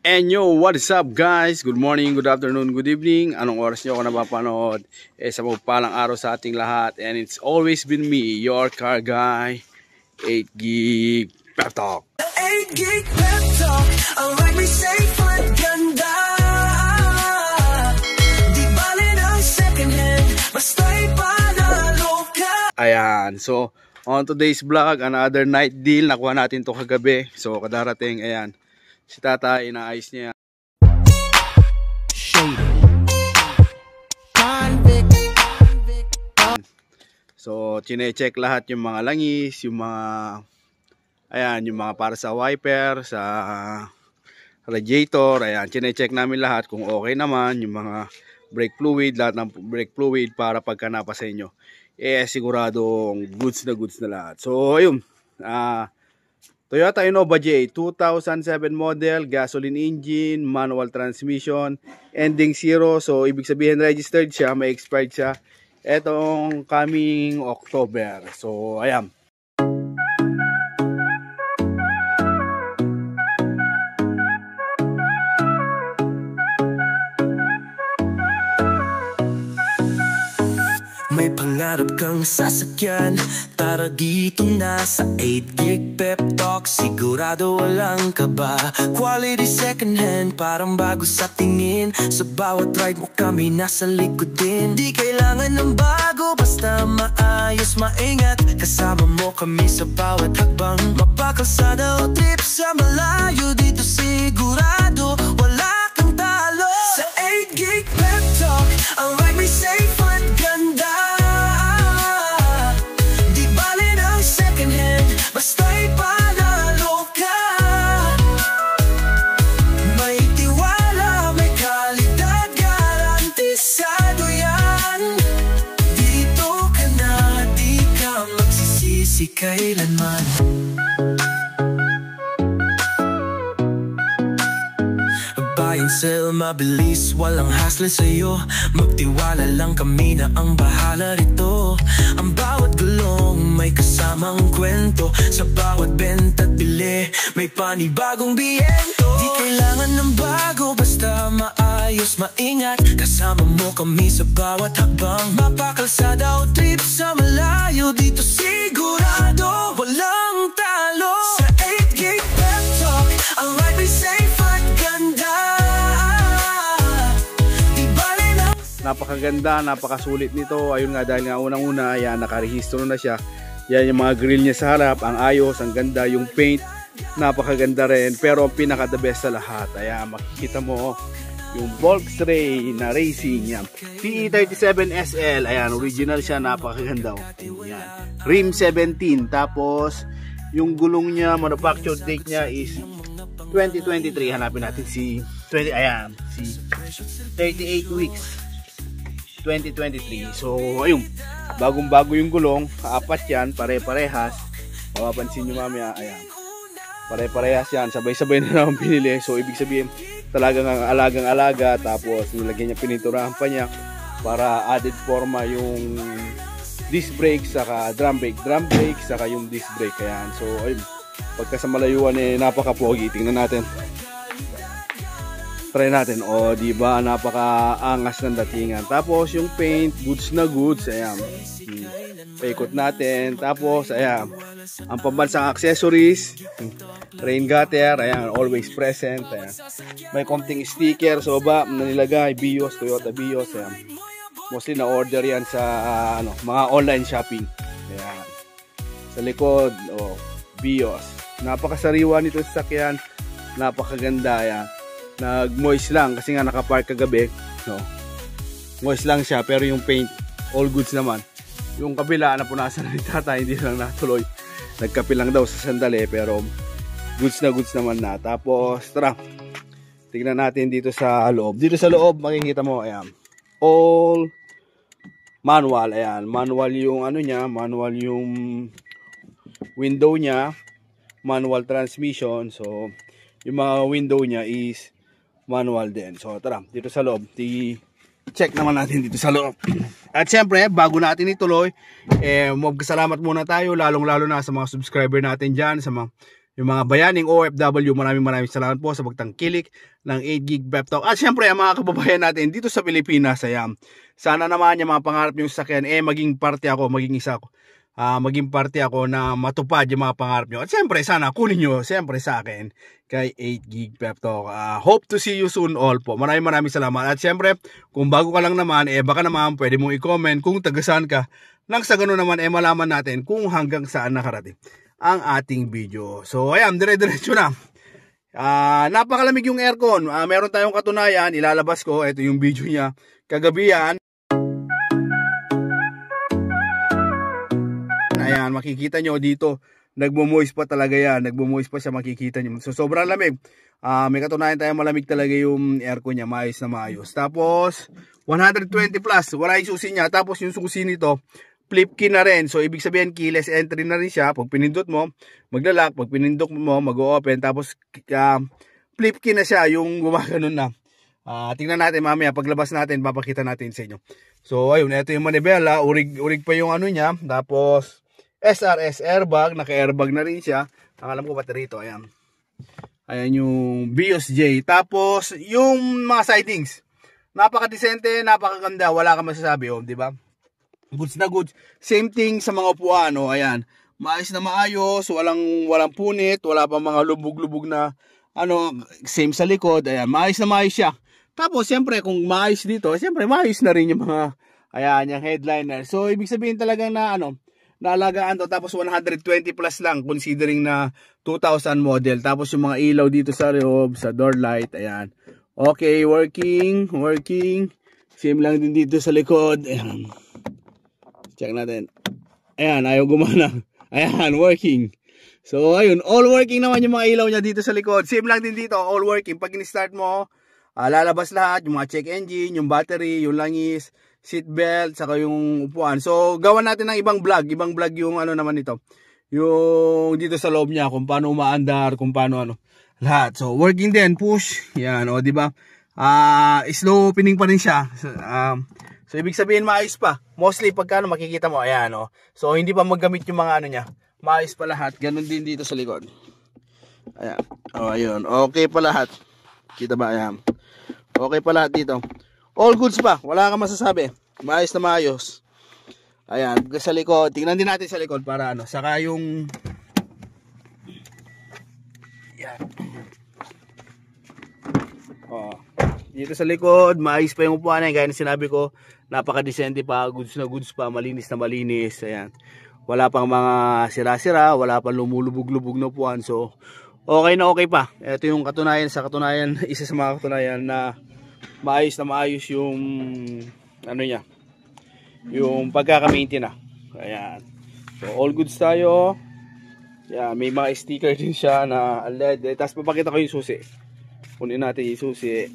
And yo, what is up guys? Good morning, good afternoon, good evening. Anong oras nyo ako napapanood? Sa magpalang araw sa ating lahat. And it's always been me, your car guy, 8 Gig Pep Talk. 8 Gig Pep Talk, ang ride may safe at ganda. Di bali ng second hand, basta'y panalo ka. Ayan, so on today's vlog, another night deal. Nakuha natin to kagabi. So kadarating, ayan. Si tata, inaayos niya. So, chine-check lahat yung mga langis, yung mga, ayan, yung mga para sa wiper, sa radiator, ayan, chine-check namin lahat kung okay naman, yung mga brake fluid, lahat ng brake fluid para pagka napasa inyo. Siguradong goods na lahat. So, ayun, Toyota Innova J 2007 model, gasoline engine, manual transmission, ending 0. So ibig sabihin registered siya, may expired siya etong coming October. So ayan. May pangarap kang sasakyan, tara dito na sa 8 Gig Pep Talk. Sigurado walang kaba, quality second hand, parang bago sa tingin. Sa bawat ride mo kami nasa likod din. Di kailangan ng bago, basta maayos, maingat. Kasama mo kami sa bawat hakbang. Mapakalsada o trip sa malayo, dito sigurado wala kang talo. Sa 8 Gig Pep Talk, ang ride may safe at ganda. Basta'y panalo ka. May tiwala, may kalidad, garantisado yan. Dito ka na, di ka magsisisi kailanman. Buy and sell, mabilis, walang hassle sa'yo. Magtiwala lang kami na ang bahala rito. Ang bawat gulong may kasamang kwento. Sa bawat benta at bili, may panibagong biyento. Di kailangan ng bago, basta maayos, maingat. Kasama mo kami sa bawat hakbang. Mapakalsada o trip sa malayo, dito sigurado walang talo. Sa 8 Gig Pep Talk, ang ride may safe at ganda. Napakaganda, napakasulit nito. Ayun nga, dahil nga unang-una, ayan, nakarehistro na siya. Yan yung mga grill niya sa harap, ang ayos, ang ganda, yung paint, napakaganda rin. Pero ang pinaka the best sa lahat, ayan, makikita mo yung Volkswagen na racing, yan. PE37 SL, ayan, original siya, napakaganda. Yan. Rim 17, tapos yung gulong niya, manufactured date niya is 2023. Hanapin natin si 38 weeks 2023. So ayun, bagong-bago yung gulong, apat yan, pare-parehas. Mapapansin nyo mamaya, ayan, pare-parehas yan, sabay-sabay na naman pinili. So ibig sabihin, talagang alagang-alaga. Tapos nilagyan niya, pininturahan pa niya para added forma yung disc brake, saka drum brake, saka yung disc brake. Ayan, so ayun, pagka sa malayuan napaka-pogi. Tingnan natin, try natin. O diba, napaka-angas ng datingan. Tapos yung paint, goods na goods. Ayan, paikot natin. Tapos ayan, ang pambansang accessories, rain gutter, ayan, always present. Ayan, may konting sticker so ba na nilagay, BIOS, Toyota BIOS. Ayan, mostly na order yan sa mga online shopping. Ayan, sa likod, BIOS. Napakasariwa nito sa sakyan, napakaganda. Ayan, nag-moist lang kasi nga nakapark kagabi, no? Moist lang siya, pero yung paint all goods naman. Yung kabila napunasan na ni tata, hindi lang natuloy, nagkapi lang daw sa sandali, pero goods naman na. Tapos tara, tignan natin dito sa loob. Dito sa loob makikita mo, ayan, all manual. Ayan, manual yung niya, manual yung window niya, manual transmission. So yung mga window niya is manual din. So tara, dito sa loob, check naman natin dito sa loob. At syempre, bago natin ituloy, magpasalamat muna tayo, lalong lalo na sa mga subscriber natin dyan, sa mga yung mga bayaning OFW, maraming salamat po sa pagtangkilik ng 8GB Pep Talk. At syempre, ang mga kababayan natin dito sa Pilipinas, ayan, sana naman yung mga pangarap nyo sa sakyan, maging parte ako, maging parte ako na matupad yung mga pangarap nyo. At syempre, sana kunin nyo, syempre sa akin, kay 8GB Pep Talk. Hope to see you soon all po. Maraming salamat. At syempre, kung bago ka lang naman, baka naman pwede mong i-comment kung taga-saan ka. Nang sa ganun naman, malaman natin kung hanggang saan nakarating ang ating video. So, ayan, dire-diretso na. Napakalamig yung aircon. Meron tayong katunayan, ilalabas ko. Ito yung video niya kagabi yan. Ayan, makikita nyo dito, nagmo-moist pa talaga yan. Nagmo-moist pa siya, makikita nyo. So, sobrang lamig. May katunayan tayo, malamig talaga yung aircon niya, maayos na maayos. Tapos, 120 plus, wala yung susi niya. Tapos, yung susi nito, flip key na rin. So, ibig sabihin, keyless entry na rin siya. Pag pinindot mo, maglalak. Pag pinindot mo, mag-o-open. Tapos, flip key na siya, yung gumaganon na. Tingnan natin mamaya, paglabas natin, papakita natin sa inyo. So, ayun, ito yung manibela. Urig pa yung ano niya. Tapos, SRS airbag. Naka-airbag na rin siya. Ang alam ko battery ito, ayan. Ayan yung BOSJ. Tapos, yung mga sidings. Napaka-decente, napakaganda. Wala kang masasabi, di ba? Goods na goods. Same thing sa mga upuan, ayan. Maayos na maayos, walang punit, wala pa mga lubog-lubog na same sa likod. Ayan, maayos na maayos siya. Tapos siyempre kung maayos dito, siyempre maayos na rin yung mga yung headliner. So ibig sabihin talagang na naalagaan to. Tapos 120 plus lang considering na 2000 model. Tapos yung mga ilaw dito sa loob, sa door light, ayan. Okay, working. Same lang din dito sa likod. Ayan. Check natin. Ayan, ayaw gumana. Ayan, working. So, ayun, all working naman yung mga ilaw niya dito sa likod. Same lang din dito, all working. Pag in-start mo, lalabas lahat, yung mga check engine, yung battery, yung langis, seat belt, saka yung upuan. So, gawan natin ng ibang vlog. Ibang vlog yung naman ito. Yung dito sa loob niya, kung paano umaandar, kung paano lahat. So, working din, push. Yan, diba? Slow opening pa rin siya. So, ibig sabihin maayos pa. Mostly pagka makikita mo, ayan So, hindi pa maggamit yung mga niya. Maayos pa lahat. Ganun din dito sa likod. Ayan. Ayun. Okay pa lahat. Kita ba? Ayan. Okay pa lahat dito. All goods pa. Wala kang masasabi. Maayos na maayos. Ayan. Sa likod. Tingnan din natin sa likod para Saka yung Ayan. Dito sa likod, maayos pa yung upuan. Gaya na sinabi ko, napaka-decente pa, goods na goods pa, malinis na malinis. Ayan. Wala pang mga sira-sira, wala pang lumulubog-lubog na upuan. So, okay na okay pa. Ito yung katunayan isa sa mga katunayan na maayos yung niya. Yung pagkaka-maintain na. Ayan. So, all goods tayo. Ayan, may mga sticker din siya na LED. Tapos papakita ko yung susi. Kunin natin yung susi.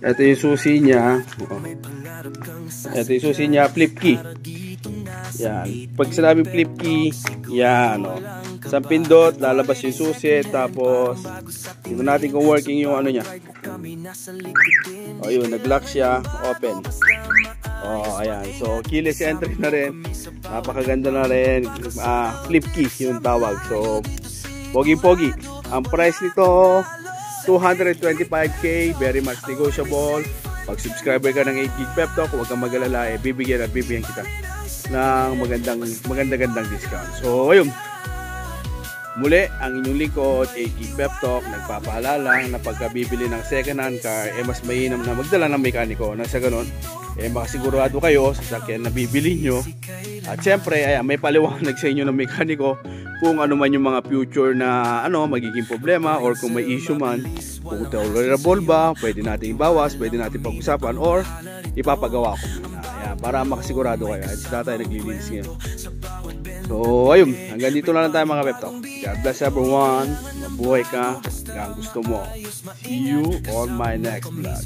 Ito yung susi niya. Ito yung susi niya, flip key. Yan. Pag sinabi flip key, yan. Sa pindot, lalabas yung susi. Tapos, tignan natin kung working yung niya. Yun, nag-lock siya, open. Ayan. So, keyless entry na rin. Napakaganda na rin. Flip key yung tawag. So, pogi-pogi. Ang price nito, 225k, very much negotiable. Pag subscriber ka ng 8GB Pep Talk, huwag kang mag-alala, bibigyan kita ng magandang discount. So, ayun. Muli, ang inyong lingkod, 8GB Pep Talk, nagpapaalala na pagkabibili ng second hand car, mas mainam na magdala ng mekaniko. Nang sa ganun, makasigurado kayo sa sakyan na bibili nyo. At syempre, may paliwanag sa inyo ng mekaniko kung ano man yung mga future na magiging problema, or kung may issue man, kung tolerable ba, pwede natin ibawas, pwede natin pag-usapan, or ipapagawa ko muna. Ayan, para makasigurado kayo. At sila tayo naglilinis ngayon. So, ayun, hanggang dito na lang tayo mga Pep Talk. God bless everyone. Mabuhay ka hanggang gusto mo. See you on my next vlog.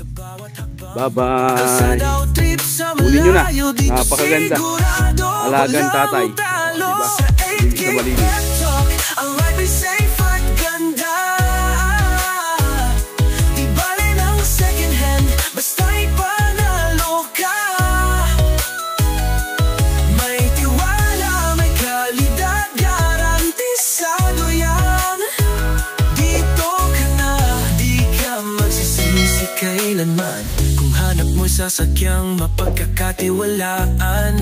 Bye-bye. Uli nyo na. Napakaganda. Alagang tatay. Diba? Linis na malinis. Ang life is safe at ganda. Di bali ng second hand, basta sasakyang mapagkakatiwalaan.